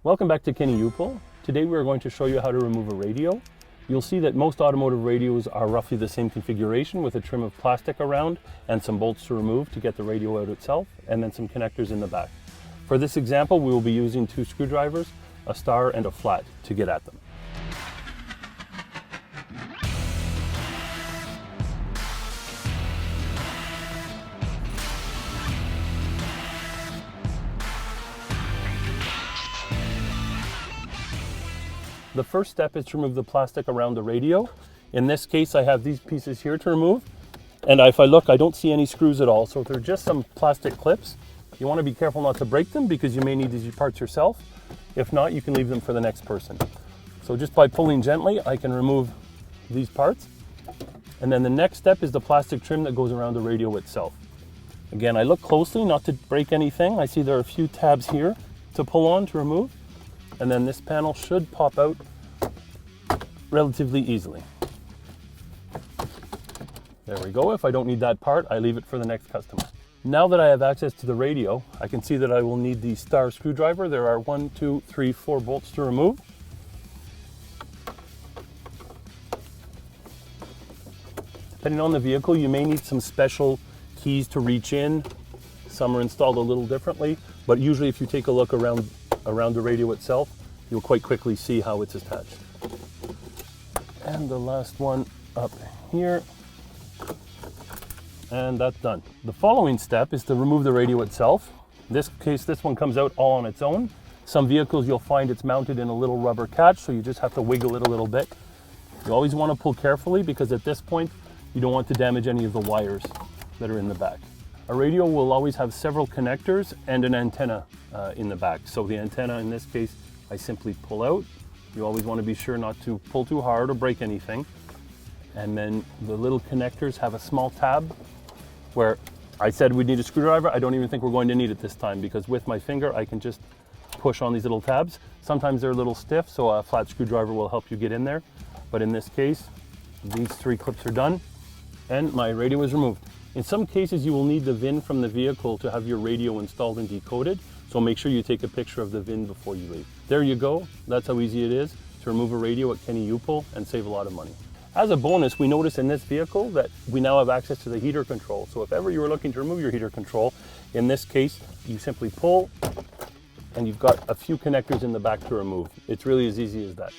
Welcome back to Kenny Upol. Today we're going to show you how to remove a radio. You'll see that most automotive radios are roughly the same configuration with a trim of plastic around and some bolts to remove to get the radio out itself, and then some connectors in the back. For this example, we will be using 2 screwdrivers, a star and a flat to get at them. The first step is to remove the plastic around the radio. In this case, I have these pieces here to remove. And if I look, I don't see any screws at all. So if they're just some plastic clips, you want to be careful not to break them because you may need these parts yourself. If not, you can leave them for the next person. So just by pulling gently, I can remove these parts. And then the next step is the plastic trim that goes around the radio itself. Again, I look closely not to break anything. I see there are a few tabs here to pull on to remove. And then this panel should pop out relatively easily. There we go. If I don't need that part, I leave it for the next customer. Now that I have access to the radio, I can see that I will need the star screwdriver. There are 1, 2, 3, 4 bolts to remove. Depending on the vehicle, you may need some special keys to reach in. Some are installed a little differently, but usually if you take a look around the radio itself, you'll quite quickly see how it's attached. And the last one up here. And that's done. The following step is to remove the radio itself. In this case, this one comes out all on its own. Some vehicles you'll find it's mounted in a little rubber catch, so you just have to wiggle it a little bit. You always want to pull carefully because at this point, you don't want to damage any of the wires that are in the back. A radio will always have several connectors and an antenna in the back. So the antenna in this case, I simply pull out. You always want to be sure not to pull too hard or break anything. And then the little connectors have a small tab where I said we need a screwdriver. I don't even think we're going to need it this time because with my finger, I can just push on these little tabs. Sometimes they're a little stiff, so a flat screwdriver will help you get in there. But in this case, these 3 clips are done and my radio is removed. In some cases, you will need the VIN from the vehicle to have your radio installed and decoded, so make sure you take a picture of the VIN before you leave. There you go. That's how easy it is to remove a radio at Kenny Upol and save a lot of money. As a bonus, we notice in this vehicle that we now have access to the heater control. So if ever you were looking to remove your heater control, in this case, you simply pull and you've got a few connectors in the back to remove. It's really as easy as that.